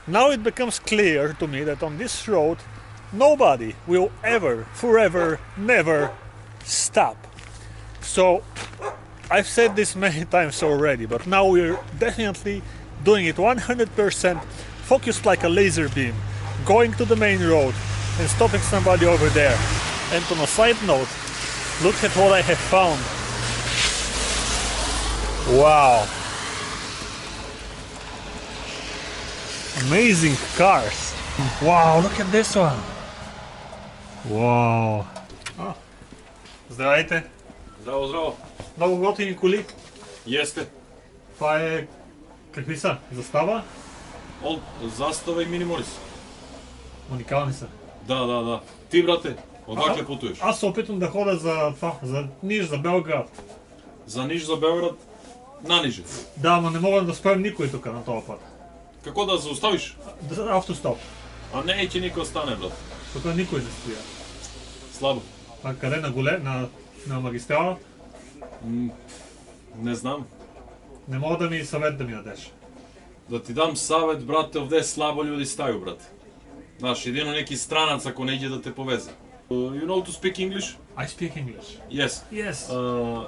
Now it becomes clear to me that on this road nobody will ever, forever, never stop. So I've said this many times already, but now we're definitely doing it 100% focused like a laser beam, going to the main road and stopping somebody over there. And on a side note, look at what I have found. Wow. Amazing cars. Wow, look at this one. Wow. Oh. Здравейте. Здраво, здраво. Много готини коли. Jeste. Това е... Какви са? Застава? От Застава и Минималис. Уникални са. Да. Ти, брате, odakle putuješ? Аз се опитвам да ходя за това, за Ниш, за Белград. За Ниш, за Белград, наниже. Да, ама не мога да спрем никой тук на този път. Какво да зауставиш? Автостоп. А не, че никой стане, брат. Тук никой не стоя. Слабо. А къде? На магистрала? Не знам. Не мога да ми съвет да ми дадеш. Да ти дам savjet, brate, ovdje slabo ljudi staju, brate. Znaš, jedino neki stranac ako ne ide da te poveze. You know to speak English? I speak English. Yes. Yes.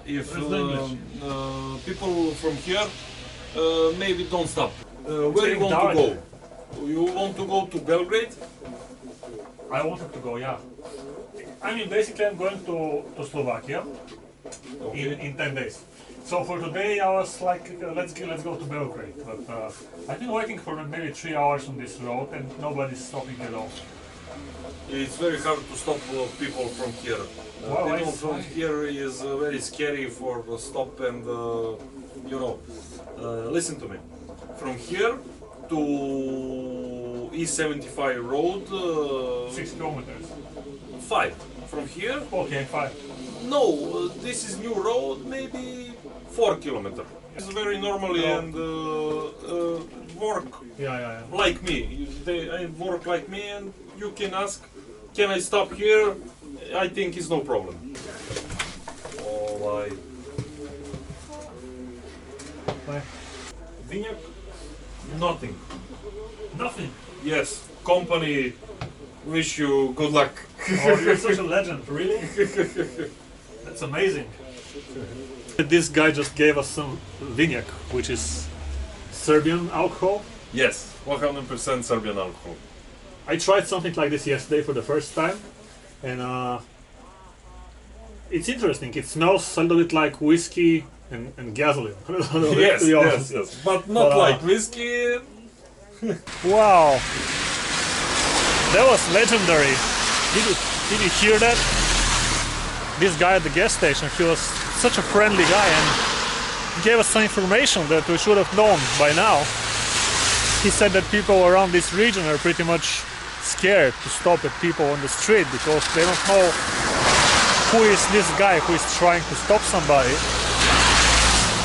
If English. people from here maybe don't stop. Where you want to go? You want to go to Belgrade? I wanted to go, yeah. I mean, basically I'm going to Slovakia in 10 days. So for today I was like, let's go to Belgrade. But I've been waiting for maybe 3 hours on this road and nobody's stopping at all. It's very hard to stop people from here. People from here is very scary for stop and you know. Listen to me. From here to E75 road. 6 kilometers. 5. From here. Okay, 5. No, this is new road. Maybe 4 kilometers. It's very normally and work Yeah. like me. They work like me, and you can ask, can I stop here? I think it's no problem. Vinjak? Nothing. Nothing. Yes, company wish you good luck. Oh, you're such a legend, really? That's amazing. This guy just gave us some vinjak, which is Serbian alcohol. Yes, 100% Serbian alcohol. I tried something like this yesterday for the first time, and it's interesting. It smells a little bit like whiskey and gasoline. Yes, but not like whiskey. Wow, that was legendary. Did you hear that? This guy at the gas station, he was such a friendly guy and gave us some information that we should have known by now. He said that people around this region are pretty much scared to stop at people on the street because they don't know who is this guy who is trying to stop somebody,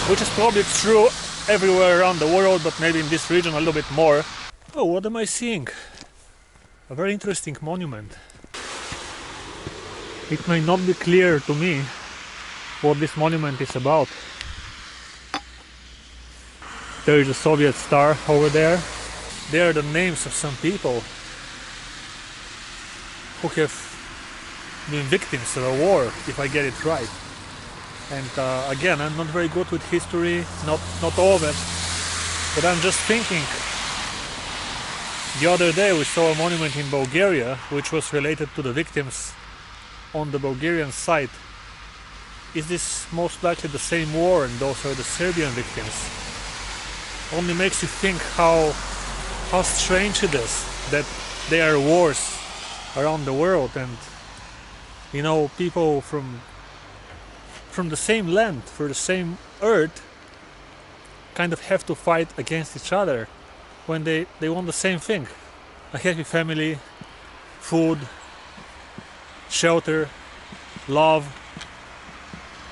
which is probably true everywhere around the world, but maybe in this region a little bit more. Oh, what am I seeing? A very interesting monument. It may not be clear to me what this monument is about. There is a Soviet star over there. There are the names of some people who have been victims of a war, if I get it right. And again, I'm not very good with history, not all of it, but I'm just thinking. The other day we saw a monument in Bulgaria which was related to the victims on the Bulgarian side. Is this most likely the same war and those are the Serbian victims? Only makes you think how strange it is that there are wars around the world and, you know, people from the same land, for the same earth, kind of have to fight against each other when they want the same thing. A happy family, food, shelter, love,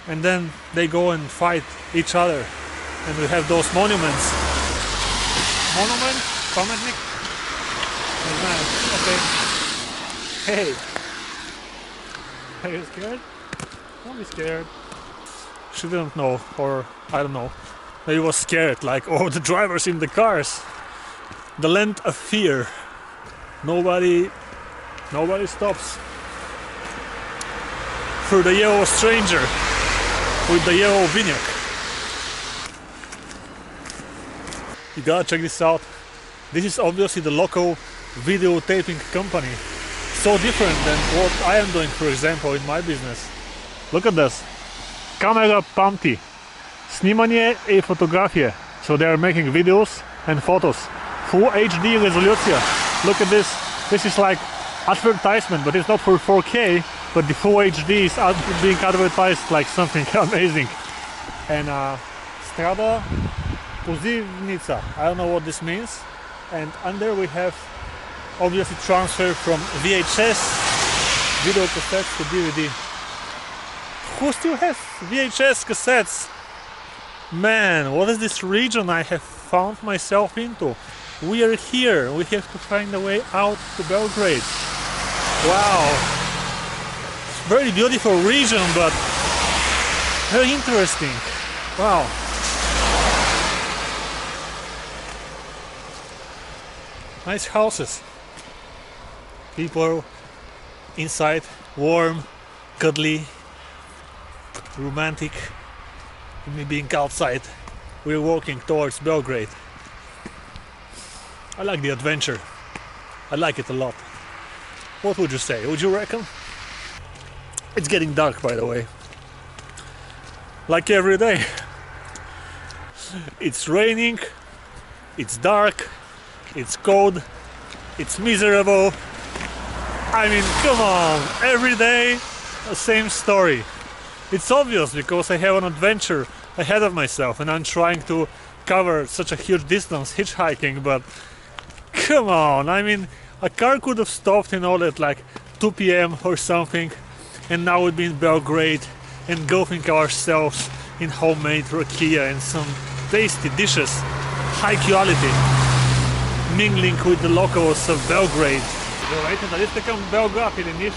and then they go and fight each other and we have those monuments. Monument? Pamятник? Не знаю. Okay. Hey! Are you scared? Don't be scared. She didn't know, or I don't know. Maybe was scared, like, oh, the drivers in the cars. The land of fear. Nobody stops. For the yellow stranger with the yellow vineyard. You gotta check this out. This is obviously the local videotaping company. So different than what I am doing, for example, in my business. Look at this. Kamera pamti. Snimanje i fotografije. So they are making videos and photos. Full HD resolution. Look at this. This is like advertisement, but it's not for 4K, but the full HD is being advertised like something amazing. And Strada Pozivnica. I don't know what this means. And under we have obviously transfer from VHS video cassettes to DVD. Who still has VHS cassettes? Man, what is this region I have found myself into? We are here. We have to find a way out to Belgrade. Wow. Very beautiful region, but very interesting. Wow. Nice houses. People inside, warm, cuddly, romantic. Me being outside, we're walking towards Belgrade. I like the adventure. I like it a lot. What would you say? Would you reckon? It's getting dark, by the way. Like every day. It's raining, it's dark, it's cold, it's miserable. I mean, come on, every day the same story. It's obvious because I have an adventure ahead of myself and I'm trying to cover such a huge distance hitchhiking, but come on, I mean, a car could have stopped in all at like 2 p.m. or something, and now we'd be in Belgrade engulfing ourselves in homemade rakia and some tasty dishes, high quality, mingling with the locals of Belgrade. Здравейте, дали сте към Белград или Ниш?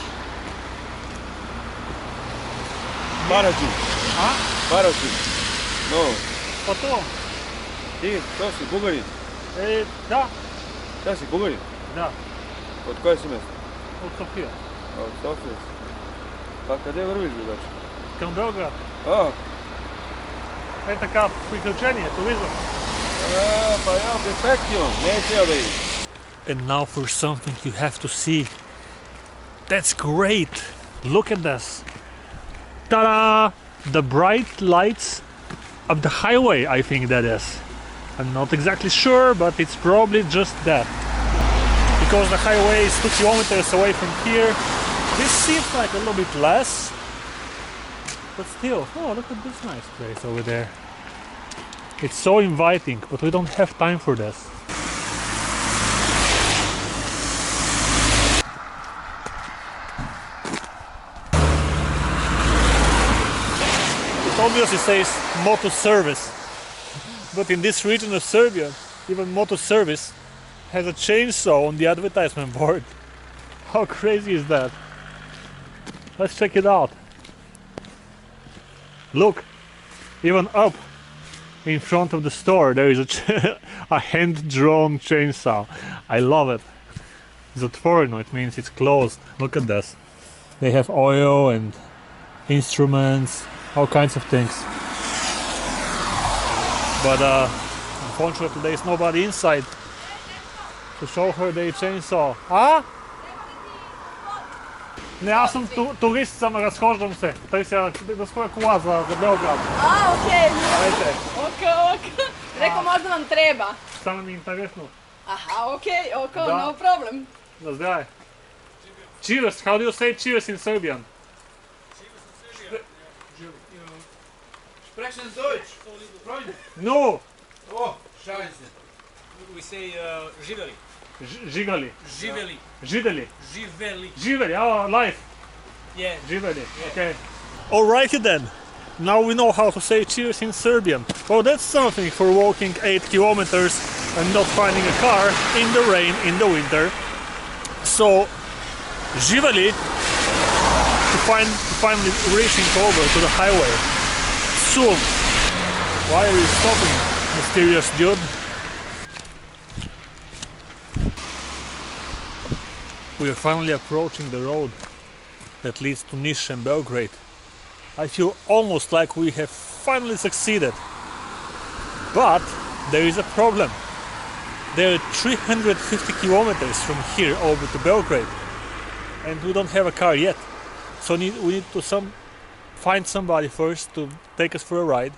Барачи. А? Барачи. Но. Пътувам. Ти, то си българин? Да. Тя си българин? Да. От кое си место? От София. От София. А къде вървиш, обаче? Към Белград. Е така, приключение, туризъм. Па я, перфектно. Не е сега да идиш. And now for something you have to see. That's great. Look at this. Ta-da! The bright lights of the highway, I think that is. I'm not exactly sure, but it's probably just that. Because the highway is 2 kilometers away from here. This seems like a little bit less. But still, oh, look at this nice place over there. It's so inviting, but we don't have time for this. It obviously says motor service, but in this region of Serbia, even motor service has a chainsaw on the advertisement board. How crazy is that? Let's check it out. Look, even up in front of the store there is a hand-drawn chainsaw. I love it. Zatvoreno, it means it's closed. Look at this. They have oil and instruments, all kinds of things. But unfortunately there is nobody inside to show her the chainsaw. А? Не, аз съм турист, съм, разхождам се. Търся да своя кола за Белград. Окей. Айде. Ok. Rekao možda vam treba. Само ми е интересно. Aha, okay, Da. no problem. Да, здравей. Cheers, how do you say cheers in Serbian? Sprechen Deutsch. Freunde. No! Oh, scheiße. We say živeli. Žigali. Živeli. Žideli. Živeli. Živeli, oh, life. Yeah. Živeli, okay. Alrighty then. Now we know how to say cheers in Serbian. Well, that's something for walking 8 kilometers and not finding a car in the rain in the winter. So, živeli to finally reaching over to the highway. Soon. Why are you stopping, mysterious dude? We are finally approaching the road that leads to Niš and Belgrade. I feel almost like we have finally succeeded. But there is a problem. There are 350 kilometers from here over to Belgrade, and we don't have a car yet. So we need to find somebody first to take us for a ride,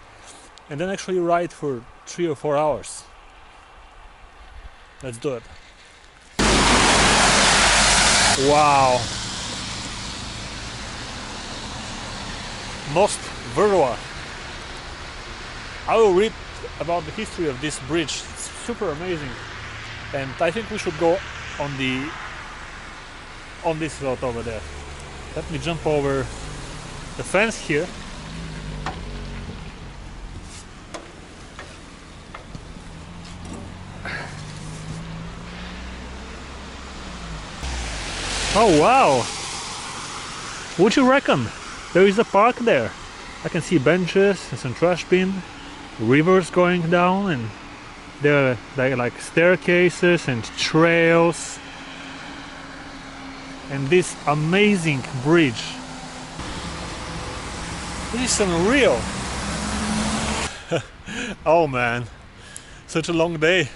and then actually ride for 3 or 4 hours. Let's do it. Wow. Most Vrla. I will read about the history of this bridge. It's super amazing, and I think we should go on this road over there. Let me jump over the fence here. Oh wow! What you reckon? There is a park there. I can see benches and some trash bin, rivers going down, and there are like staircases and trails, and this amazing bridge. This is unreal. Oh man, such a long day.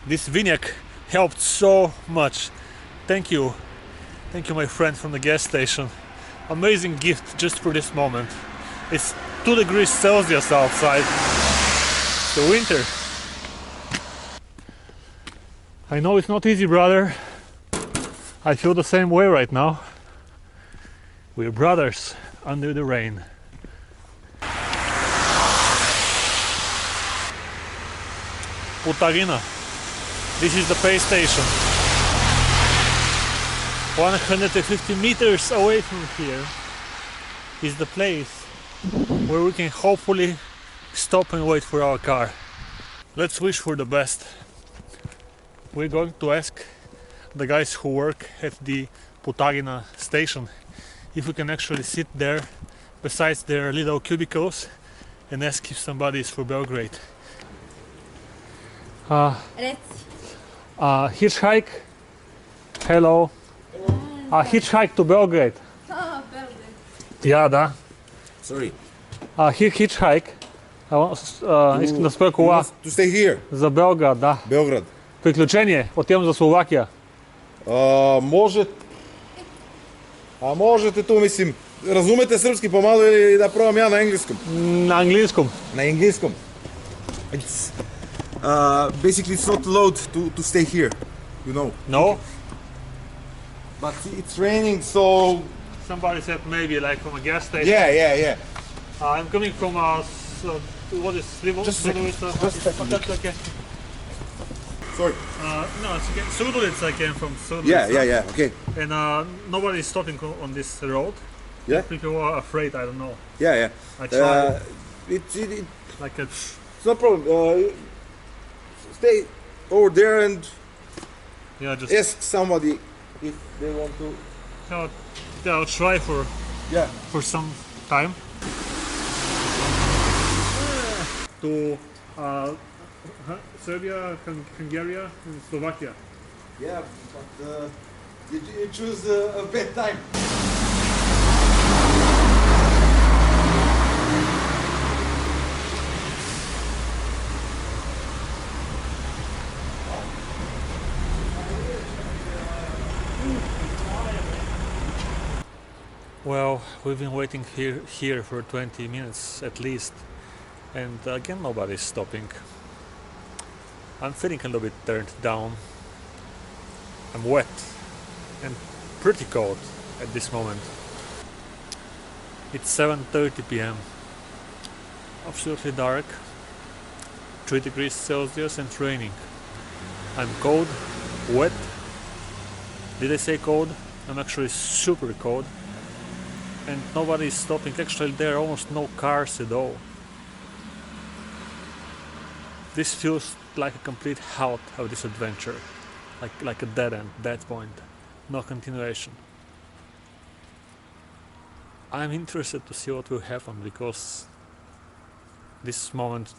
This Vinyak helped so much. Thank you my friend from the gas station. Amazing gift just for this moment. It's 2 degrees Celsius outside. It's the winter. I know it's not easy, brother. I feel the same way right now. We're brothers under the rain. Putarina. This is the pay station. 150 meters away from here is the place where we can hopefully stop and wait for our car. Let's wish for the best. We're going to ask the guys who work at the Putarina station if we can actually sit there besides their little cubicles and ask if somebody is for Belgrade. Hitchhike. Hello. Hitchhike to Belgrade. Ja, да. Sorry. Hitchhike. Искам да спра кола. To stay here. За Белград, да. Белград. Приключение. Отивам за Словакия. Можете tu, mislim, razumete srpski pomalo ili da probam ja na engleskom? На английском. Na engleskom. It's basically it's not allowed to stay here, you know. No? But it's raining, so Somebody said maybe like from a gas station. yeah. I'm coming from what is Slivo? Just a second. Just a second. That's okay. Sorry. No, it's okay. Sudulic, I came from Sudulic. Yeah. Okay. And nobody is stopping on this road. Yeah. People are afraid, I don't know. Yeah. I tried. It's Like a... no problem. Stay over there and Yeah, just... ask somebody if they want to. I'll try for some time. To Serbia, Hungary and Slovakia. Yeah, but you choose a bad time. Well, we've been waiting here for 20 minutes at least, and again nobody's stopping. I'm feeling a little bit turned down. I'm wet and pretty cold at this moment. It's 7:30 p.m. Absolutely dark, 3 degrees Celsius and raining. I'm cold, wet. Did I say cold? I'm actually super cold. And nobody is stopping. Actually, there are almost no cars at all. This feels like a complete halt of this adventure, like a dead end, dead point, no continuation. I'm interested to see what will happen because this moment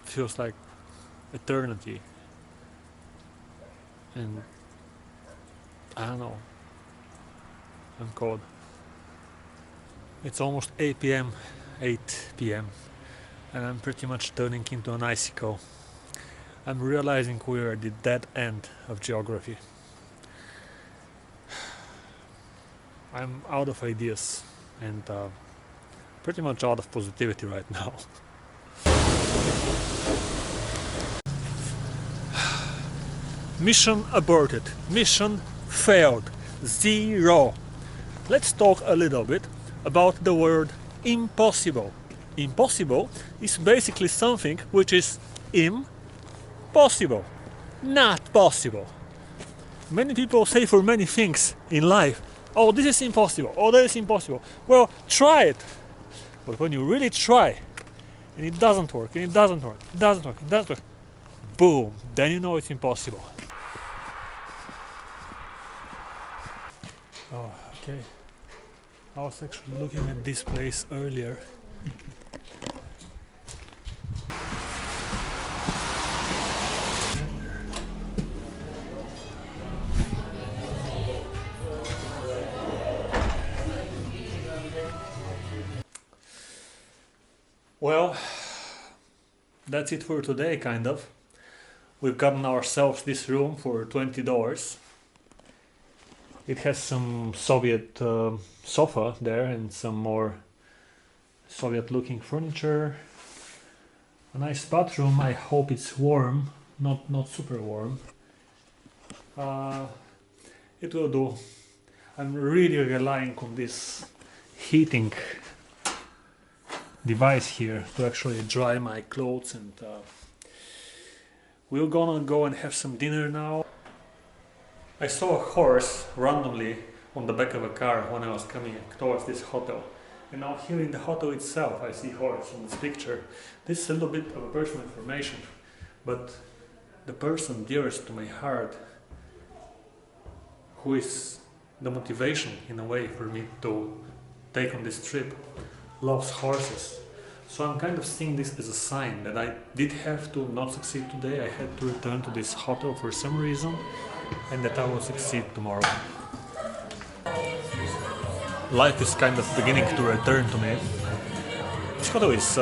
feels like eternity, and I don't know. I'm cold. It's almost 8 p.m. 8 p.m. and I'm pretty much turning into an icicle. I'm realizing we're at the dead end of geography. I'm out of ideas and pretty much out of positivity right now. Mission aborted. Mission failed. 0. Let's talk a little bit about the word impossible. Impossible is basically something which is impossible, not possible. Many people say for many things in life, oh, this is impossible, oh, that is impossible. Well, try it. But when you really try, and it doesn't work, and it doesn't work, it doesn't work, it doesn't work, boom, then you know it's impossible. Oh, okay. I was actually looking at this place earlier. Well, that's it for today, kind of. We've gotten ourselves this room for $20. It has some Soviet sofa there and some more Soviet-looking furniture. A nice bathroom. I hope it's warm, not super warm. It will do. I'm really relying on this heating device here to actually dry my clothes, and we're gonna go and have some dinner now. I saw a horse randomly on the back of a car when I was coming towards this hotel, and now here in the hotel itself I see horse in this picture. This is a little bit of a personal information, but the person dearest to my heart, who is the motivation in a way for me to take on this trip, loves horses. So I'm kind of seeing this as a sign that I did have to not succeed today. I had to return to this hotel for some reason, and that I will succeed tomorrow. Life is kind of beginning to return to me. This hotel is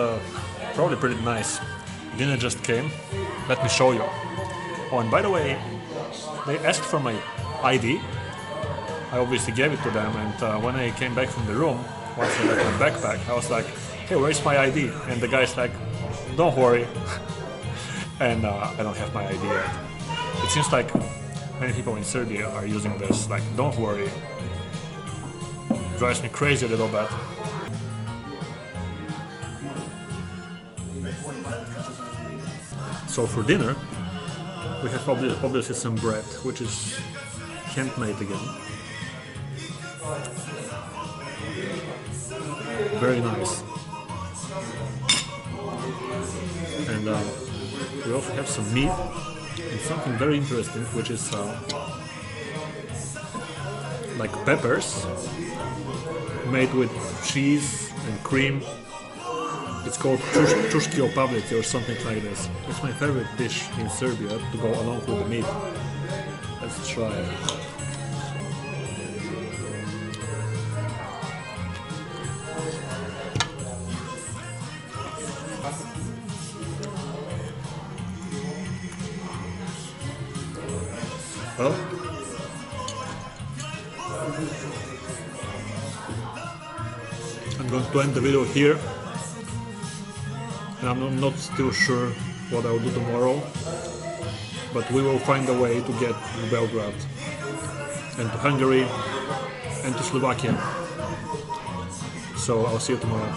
probably pretty nice. Dinner just came. Let me show you. Oh, and by the way, they asked for my ID. I obviously gave it to them, and when I came back from the room, once I got my backpack, I was like, hey, where's my ID? And the guy's like, don't worry. And I don't have my ID yet. It seems like many people in Serbia are using this, like, don't worry. Drives me crazy a little bit. So for dinner, we have obviously some bread, which is handmade again. Very nice. And we also have some meat and something very interesting, which is like peppers made with cheese and cream. It's called čuški opavleci or something like this. It's my favorite dish in Serbia to go along with the meat. Let's try it. Well, I'm going to end the video here, and I'm not still sure what I'll do tomorrow, but we will find a way to get to Belgrade and to Hungary and to Slovakia. So I'll see you tomorrow.